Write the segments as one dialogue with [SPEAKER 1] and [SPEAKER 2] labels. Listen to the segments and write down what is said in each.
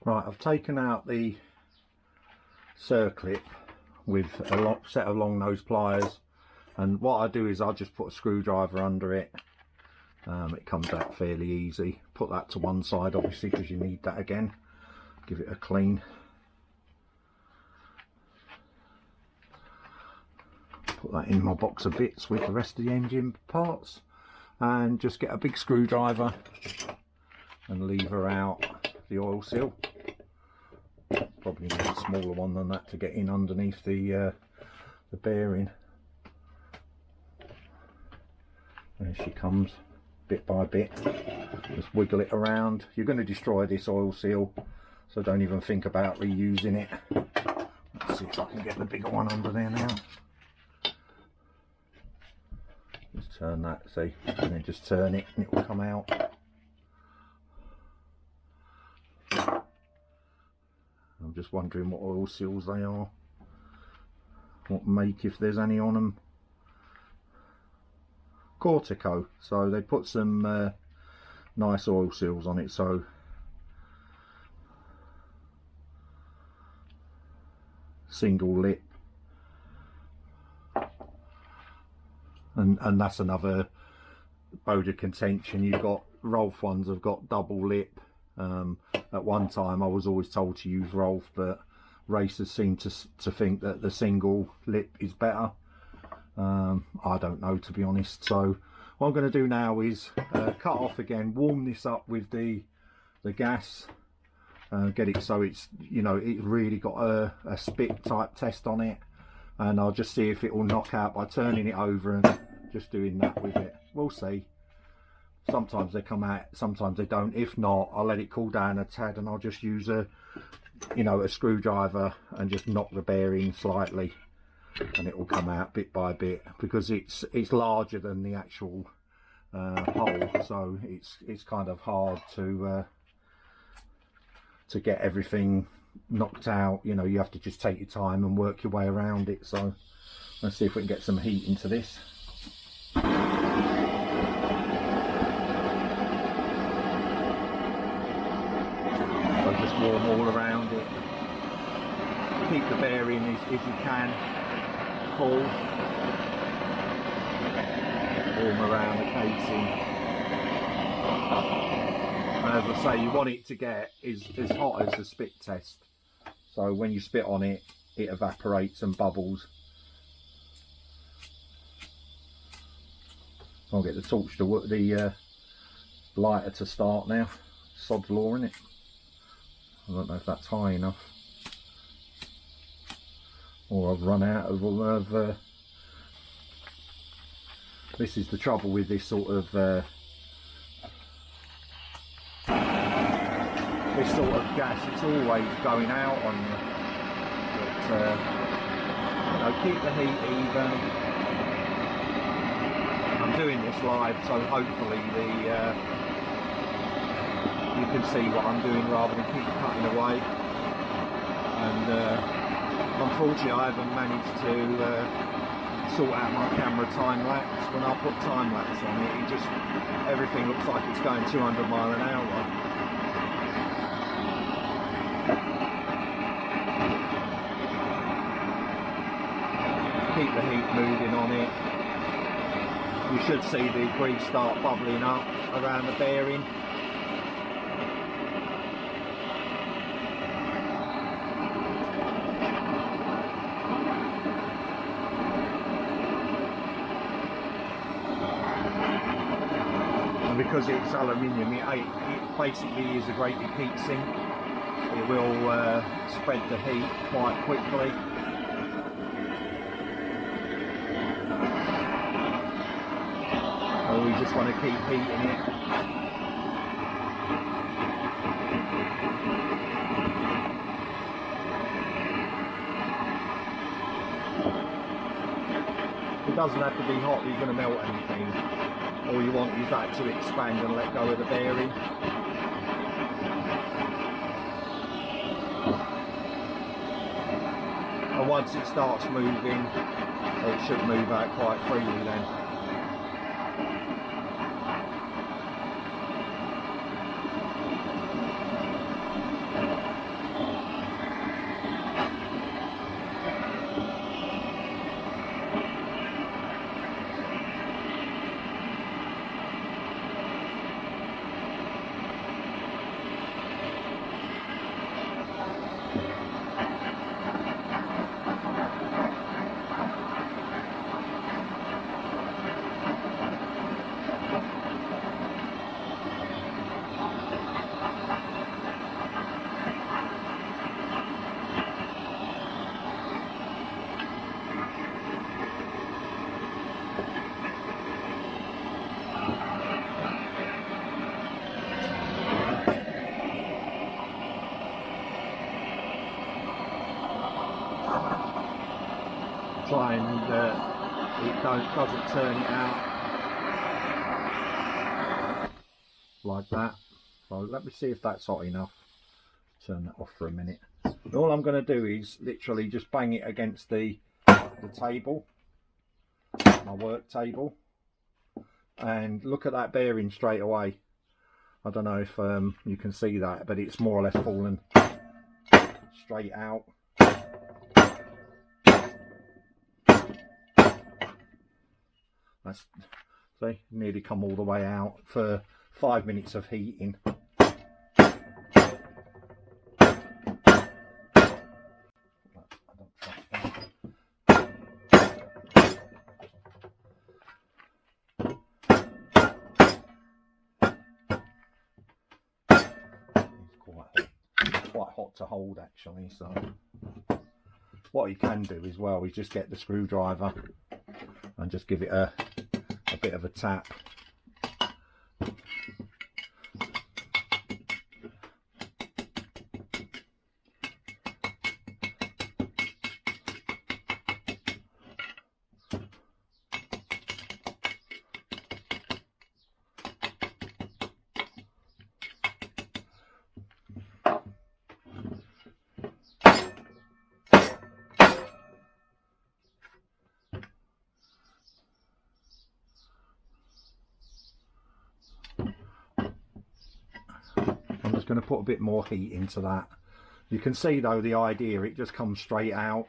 [SPEAKER 1] Right, I've taken out the circlip with a set of long nose pliers, and what I do is I just put a screwdriver under it. It comes out fairly easy. Put that to one side obviously because you need that again. Give it a clean. Put that in my box of bits with the rest of the engine parts, and just get a big screwdriver and lever out the oil seal. Probably need a smaller one than that to get in underneath the bearing. There she comes, bit by bit. Just wiggle it around. You're going to destroy this oil seal, so don't even think about reusing it. Let's see if I can get the bigger one under there now. Just turn that, see, and then just turn it and it will come out. I'm just wondering what oil seals they are, what make, if there's any on them. Cortico, so they put some nice oil seals on it, so single lip, and that's another bone of contention. You've got Rolf ones have got double lip. At one time I was always told to use Rolf, but racers seem to think that the single lip is better. I don't know, to be honest. So what I'm going to do now is cut off again, warm this up with the gas, get it so it's, you know, it really got a spit type test on it, and I'll just see if it will knock out by turning it over and just doing that with it. We'll see. Sometimes they come out, sometimes they don't. If not, I'll let it cool down a tad and I'll just use a screwdriver and just knock the bearing slightly, and it will come out bit by bit, because it's larger than the actual hole, so it's kind of hard to get everything knocked out. You know, you have to just take your time and work your way around it. So let's see if we can get some heat into this. So just warm all around it. Keep the bearing if you can cool. Warm around the casing. And as I say, you want it to get as hot as the spit test. So when you spit on it, it evaporates and bubbles. I'll get the torch to work, the lighter to start now. Sod's law, innit? I don't know if that's high enough, or I've run out of this is the trouble with this sort of gas. It's always going out on you, but you know, keep the heat even. I'm doing this live, so hopefully you can see what I'm doing rather than keep cutting away. And unfortunately I haven't managed to sort out my camera time lapse. When I put time lapse on it, everything looks like it's going 200 miles an hour. Keep the heat moving on it. You should see the grease start bubbling up around the bearing. And because it's aluminium, it basically is a great big heat sink. It will spread the heat quite quickly. We just want to keep heating it. It doesn't have to be hot, you're going to melt anything. All you want is that to expand and let go of the bearing. And once it starts moving, it should move out quite freely then. try and it doesn't turn it out like that. So let me see if that's hot enough. Turn that off for a minute. And all I'm going to do is literally just bang it against the table, my work table, and look at that bearing straight away. I don't know if you can see that, but it's more or less fallen straight out. That's, see, nearly come all the way out for 5 minutes of heating. Quite hot to hold actually, so what you can do as well is just get the screwdriver and just give it a bit of a tap. I'm just going to put a bit more heat into that. You can see though the idea, it just comes straight out,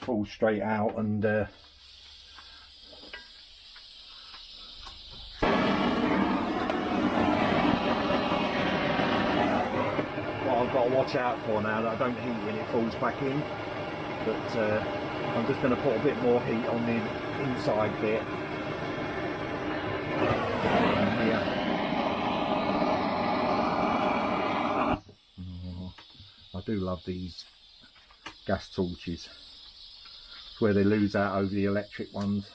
[SPEAKER 1] falls straight out, and what I've got to watch out for now, that I don't heat when it falls back in, but I'm just going to put a bit more heat on the inside bit. Here. I do love these gas torches. It's where they lose out over the electric ones.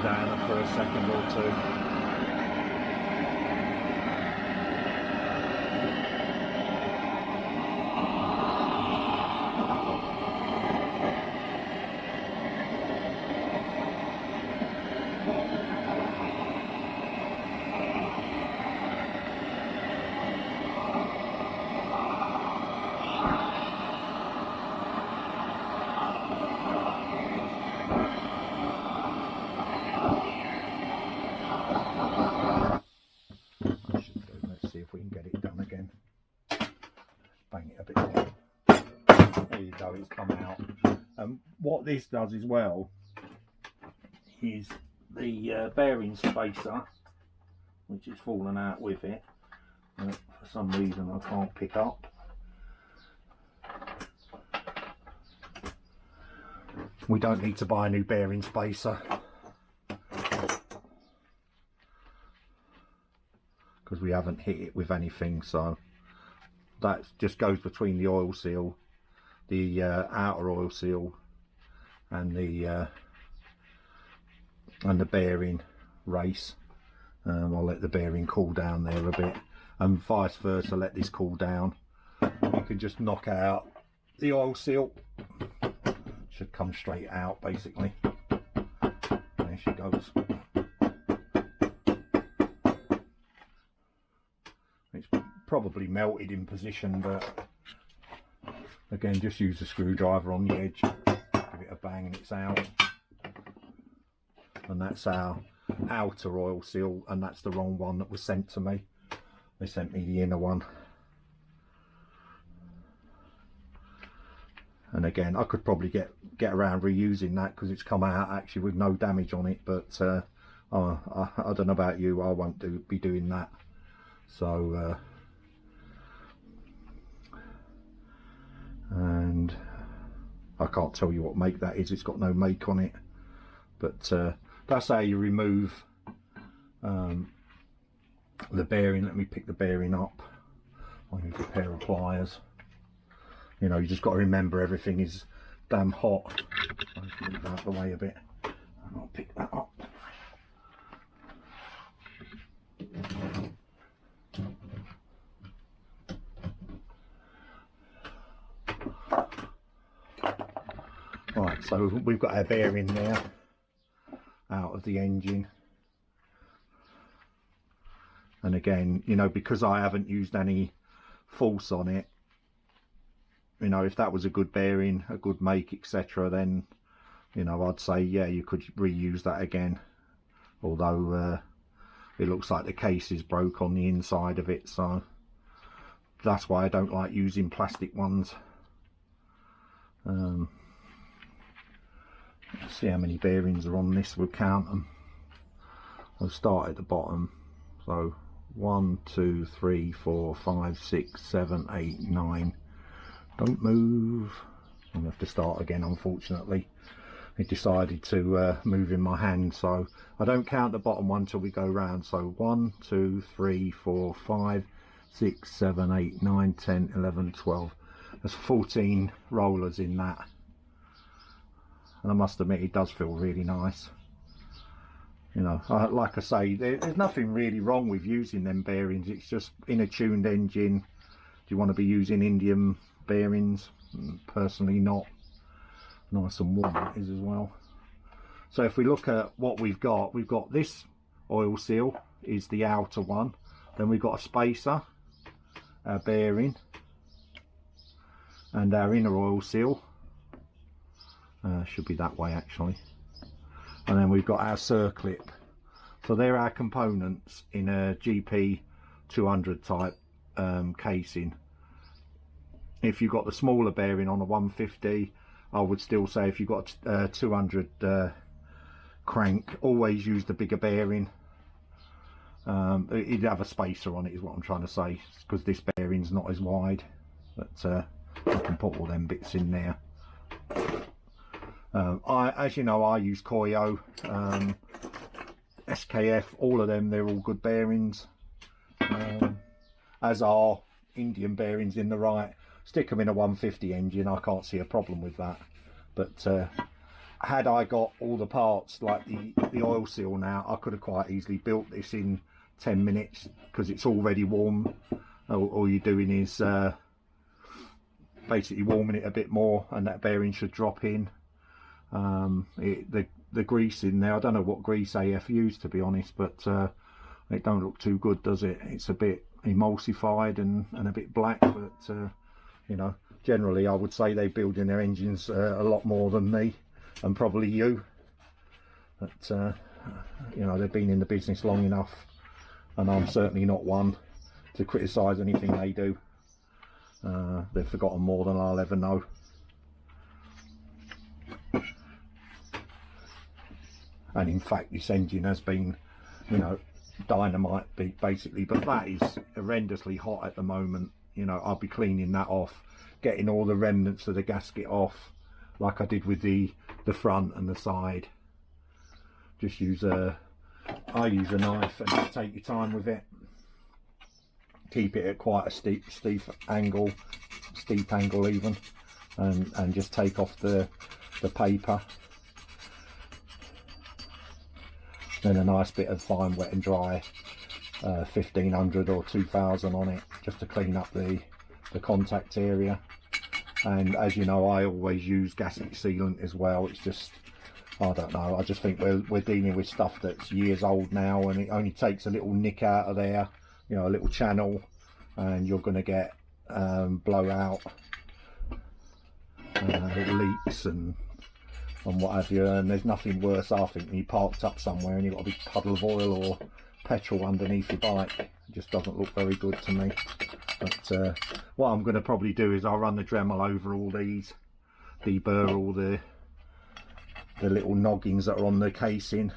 [SPEAKER 1] Down for a second or two. It's come out. What this does as well is the bearing spacer, which is fallen out with it, for some reason I can't pick up. We don't need to buy a new bearing spacer because we haven't hit it with anything, so that just goes between the oil seal, the outer oil seal, and the bearing race. I'll let the bearing cool down there a bit, and vice versa, let this cool down. You can just knock out the oil seal, should come straight out basically. There she goes. It's probably melted in position, but again, just use the screwdriver on the edge, give it a bang and it's out. And that's our outer oil seal, and that's the wrong one that was sent to me. They sent me the inner one. And again, I could probably get around reusing that because it's come out actually with no damage on it, but I don't know about you, I won't be doing that. So and I can't tell you what make that is, it's got no make on it, but that's how you remove the bearing. Let me pick the bearing up. I'll use a pair of pliers. You know, you just got to remember everything is damn hot. I'll just move out the way a bit and I'll pick that up. Right, so we've got our bearing there out of the engine, and again, you know, because I haven't used any force on it, you know, if that was a good bearing, a good make, etc., then, you know, I'd say yeah, you could reuse that again, although it looks like the case is broke on the inside of it, so that's why I don't like using plastic ones. Let's see how many bearings are on this, we'll count them. I'll start at the bottom. So 1, 2, 3, 4, 5, 6, 7, 8, 9. Don't move. I'm going to have to start again, unfortunately. It decided to move in my hand, so I don't count the bottom one till we go round. So 1, 2, 3, 4, 5, 6, 7, 8, 9, 10, 11, 12. There's 14 rollers in that. And I must admit, it does feel really nice. You know, like I say, there's nothing really wrong with using them bearings. It's just in a tuned engine. Do you want to be using Indian bearings? Personally not. Nice and warm it is as well. So if we look at what we've got this oil seal is the outer one. Then we've got a spacer, our bearing, and our inner oil seal. Should be that way actually. And then we've got our circlip. So they're our components in a GP 200 type casing. If you've got the smaller bearing on a 150, I would still say if you've got a 200 crank, always use the bigger bearing. You'd have a spacer on it is what I'm trying to say, because this bearing's not as wide, but I can put all them bits in there. As you know, I use Koyo, SKF, all of them, they're all good bearings, as are Indian bearings in the right. Stick them in a 150 engine, I can't see a problem with that. But had I got all the parts like the oil seal now, I could have quite easily built this in 10 minutes because it's already warm. All you're doing is basically warming it a bit more, and that bearing should drop in. The grease in there, I don't know what grease AF used, to be honest, but it don't look too good, does it? It's a bit emulsified and a bit black, but you know, generally I would say they build in their engines a lot more than me and probably you, but you know, they've been in the business long enough, and I'm certainly not one to criticise anything they do. They've forgotten more than I'll ever know. And in fact, this engine has been, you know, dynamite basically, but that is horrendously hot at the moment. You know, I'll be cleaning that off, getting all the remnants of the gasket off, like I did with the front and the side. Just use I use a knife and just take your time with it. Keep it at quite a steep angle even, and just take off the paper. Then a nice bit of fine wet and dry 1500 or 2000 on it, just to clean up the contact area. And as you know, I always use gasket sealant as well. It's just, I don't know, I just think we're dealing with stuff that's years old now, and it only takes a little nick out of there, you know, a little channel, and you're going to get blowout, leaks and what have you. And there's nothing worse, I think, when you parked up somewhere and you've got a big puddle of oil or petrol underneath your bike. It just doesn't look very good to me. But what I'm going to probably do is I'll run the Dremel over all these, deburr all the little noggins that are on the casing.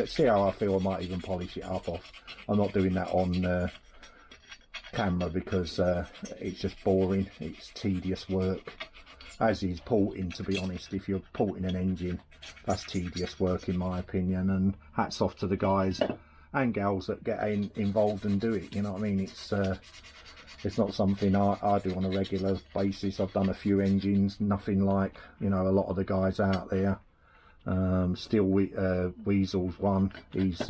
[SPEAKER 1] See how I feel. I might even polish it up off. I'm not doing that on camera because it's just boring. It's tedious work, as is porting, to be honest. If you're porting an engine, that's tedious work in my opinion, and hats off to the guys and gals that get involved and do it, you know what I mean. It's not something I do on a regular basis. I've done a few engines, nothing like, you know, a lot of the guys out there. Steel Weasel's one, he's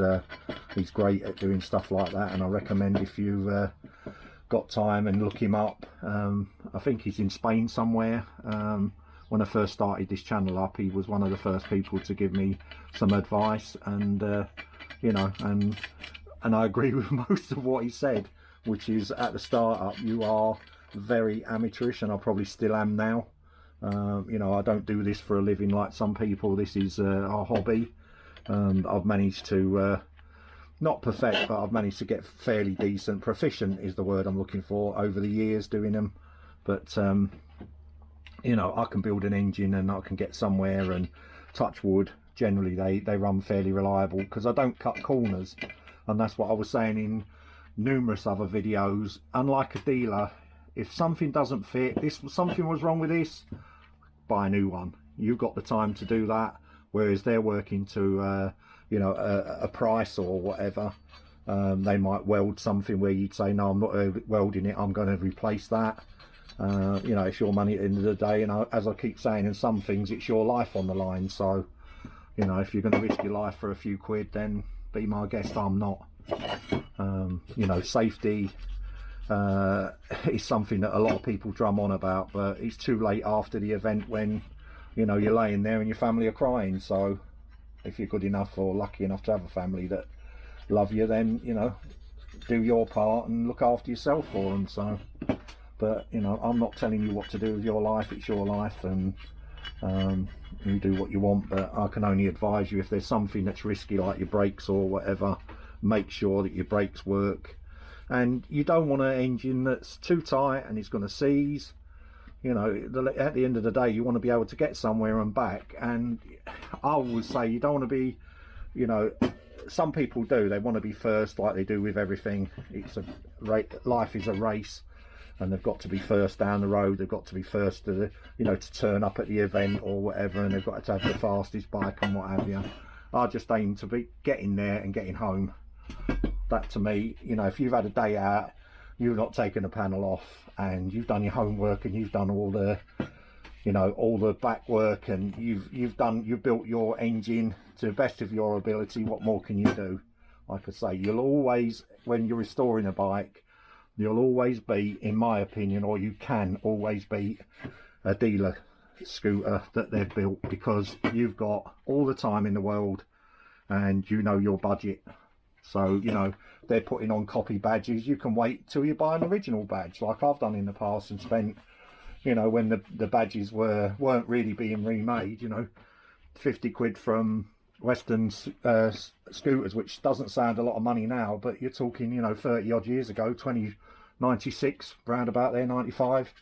[SPEAKER 1] great at doing stuff like that, and I recommend, if you've got time, and look him up. I think he's in Spain somewhere. When I first started this channel up, he was one of the first people to give me some advice, and you know, and I agree with most of what he said, which is, at the start up you are very amateurish, and I probably still am now. You know, I don't do this for a living like some people. This is our hobby. I've managed to not perfect, but I've managed to get fairly decent. Proficient is the word I'm looking for, over the years doing them. But you know, I can build an engine and I can get somewhere, and touch wood, generally they run fairly reliable because I don't cut corners. And that's what I was saying in numerous other videos. Unlike a dealer, if something doesn't fit, something was wrong with this, buy a new one. You've got the time to do that, whereas they're working to you know, a price or whatever. They might weld something where you'd say, no, I'm not welding it, I'm going to replace that. You know, it's your money at the end of the day, and as I keep saying, in some things it's your life on the line. So, you know, if you're going to risk your life for a few quid, then be my guest. I'm not. You know, safety is something that a lot of people drum on about, but it's too late after the event when, you know, you're laying there and your family are crying. So if you're good enough or lucky enough to have a family that love you, then, you know, do your part and look after yourself for them. So, but, you know, I'm not telling you what to do with your life. It's your life, and you do what you want. But I can only advise you, if there's something that's risky like your brakes or whatever, make sure that your brakes work. And you don't want an engine that's too tight and it's going to seize. You know, at the end of the day, you want to be able to get somewhere and back. And I would say you don't want to be, you know, some people do, they want to be first, like they do with everything. It's a life is a race, and they've got to be first down the road. They've got to be first to the, you know, to turn up at the event or whatever, and they've got to have the fastest bike and what have you. I just aim to be getting there and getting home. That, to me, you know, if you've had a day out, you've not taken a panel off, and you've done your homework, and you've done all the, you know, all the back work, and you've built your engine to the best of your ability, what more can you do? Like I say, you'll always, when you're restoring a bike, you'll always beat, in my opinion, or you can always beat a dealer scooter that they've built, because you've got all the time in the world and you know your budget. So, you know, they're putting on copy badges. You can wait till you buy an original badge, like I've done in the past, and spent, you know, when the badges weren't really being remade, you know, 50 quid from Western scooters, which doesn't sound a lot of money now, but you're talking, you know, 30 odd years ago, 96, round about there, 95,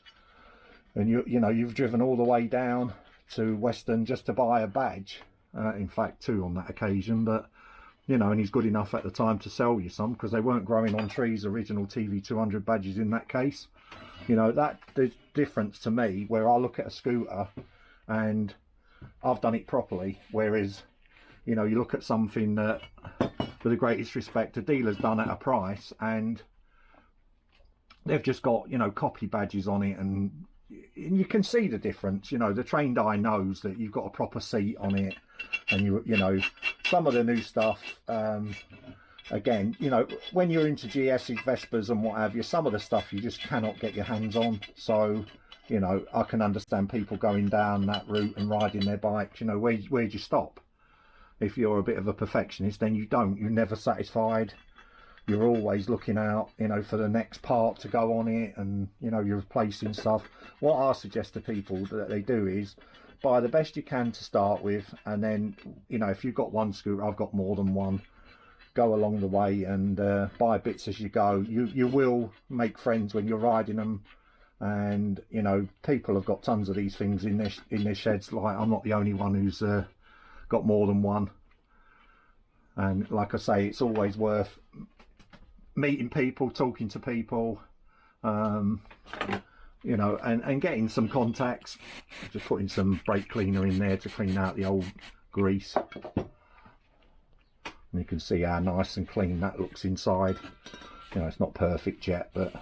[SPEAKER 1] and you know, you've driven all the way down to Western just to buy a badge. In fact, 2 on that occasion, but, you know, and he's good enough at the time to sell you some, because they weren't growing on trees, original TV200 badges in that case. You know, that the difference to me, where I look at a scooter and I've done it properly, whereas, you know, you look at something that, with the greatest respect, a dealer's done at a price, and they've just got, you know, copy badges on it, and you can see the difference. You know, the trained eye knows that you've got a proper seat on it, and you know, some of the new stuff, again, you know, when you're into GS's, Vespers and what have you, some of the stuff you just cannot get your hands on. So, you know, I can understand people going down that route and riding their bikes. You know, where'd you stop? If you're a bit of a perfectionist, then you're never satisfied. You're always looking out, you know, for the next part to go on it, and, you know, you're replacing stuff. What I suggest to people that they do is buy the best you can to start with, and then, you know, if you've got one scooter, I've got more than one, go along the way and buy bits as you go. You will make friends when you're riding them, And you know, people have got tons of these things in their sheds. Like, I'm not the only one who's got more than one. And like I say, it's always worth meeting people, talking to people, you know, and getting some contacts. Just putting some brake cleaner in there to clean out the old grease. And you can see how nice and clean that looks inside. You know, it's not perfect yet, but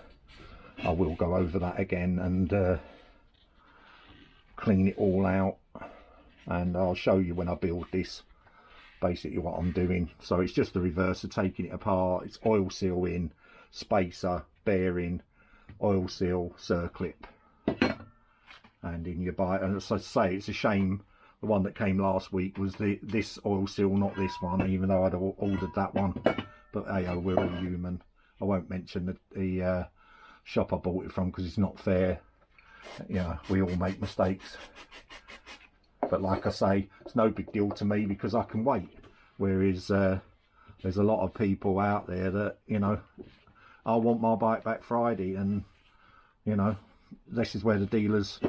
[SPEAKER 1] I will go over that again and clean it all out. And I'll show you when I build this basically what I'm doing. So it's just the reverse of taking it apart. It's oil seal in, spacer, bearing, oil seal, circlip, and in your bite. And as I say, it's a shame the one that came last week was this oil seal, not this one, even though I'd ordered that one. But hey, oh, we're all human. I won't mention the shop I bought it from because it's not fair. You know, we all make mistakes. But like I say, it's no big deal to me because I can wait. Whereas there's a lot of people out there that, you know, I want my bike back Friday, and you know, this is where the dealers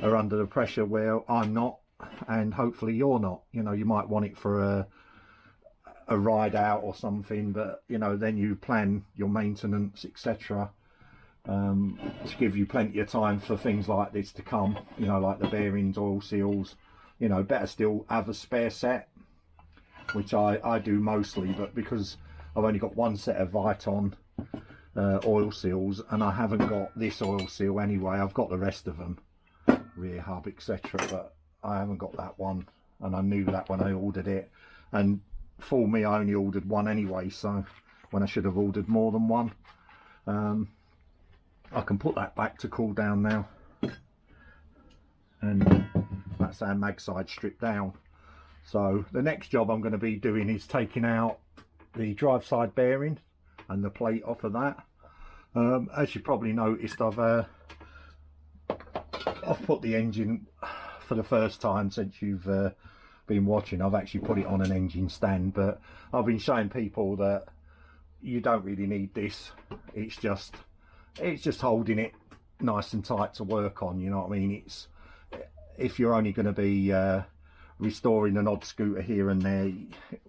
[SPEAKER 1] are under the pressure where I'm not, and hopefully you're not. You know, you might want it for a ride out or something, but you know, then you plan your maintenance, etc., to give you plenty of time for things like this to come. You know, like the bearings, oil seals. You know, better still have a spare set, which I do mostly, but because I've only got one set of Viton oil seals, and I haven't got this oil seal anyway. I've got the rest of them, rear hub, etc., but I haven't got that one, and I knew that when I ordered it. And for me, I only ordered one anyway, so when I should have ordered more than one. I can put that back to cool down now, and that's our mag side stripped down. So the next job I'm going to be doing is taking out the drive side bearing and the plate off of that. As you probably noticed, I've put the engine for the first time since you've been watching. I've actually put it on an engine stand, but I've been showing people that you don't really need this. It's just holding it nice and tight to work on, you know what I mean? It's, if you're only going to be restoring an odd scooter here and there,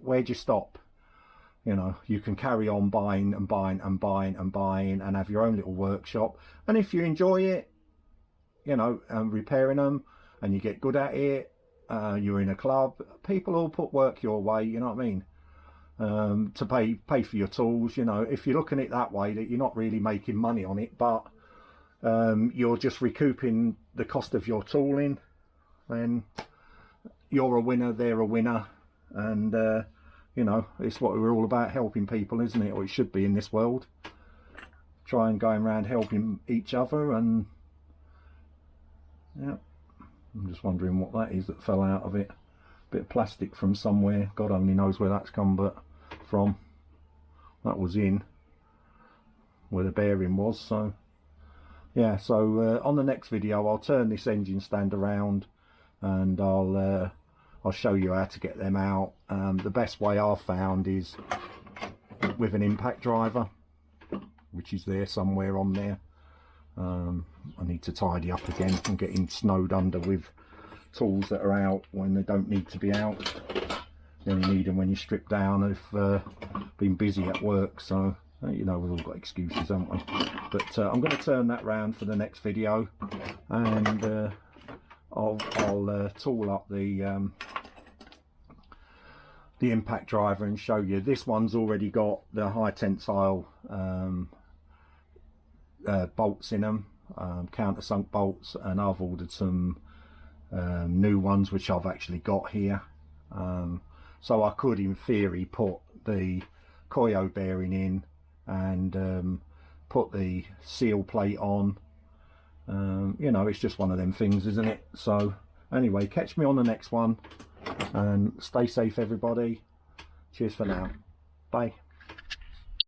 [SPEAKER 1] where'd you stop? You know, you can carry on buying and buying and buying and buying and have your own little workshop. And if you enjoy it, you know, repairing them, and you get good at it, you're in a club, people all put work your way, you know what I mean? To pay for your tools. You know, if you're looking at it that way, that you're not really making money on it, but you're just recouping the cost of your tooling, then you're a winner, they're a winner. And you know, it's what we're all about, helping people, isn't it? Or it should be in this world. Try and going around helping each other. And yeah, I'm just wondering what that is that fell out of it. Bit of plastic from somewhere, God only knows where that's come from. That was in where the bearing was. So yeah, so on the next video I'll turn this engine stand around, and I'll show you how to get them out. The best way I've found is with an impact driver, which is there somewhere on there. I need to tidy up again. I'm getting snowed under with tools that are out when they don't need to be out. You only need them when you strip down. I've been busy at work, so you know, we've all got excuses, haven't we? But I'm going to turn that round for the next video, and I'll tool up the impact driver and show you. This one's already got the high tensile bolts in them, countersunk bolts, and I've ordered some new ones which I've actually got here. So I could in theory put the Koyo bearing in and put the seal plate on. You know, it's just one of them things, isn't it? So anyway, catch me on the next one, and stay safe everybody. Cheers for now. Bye.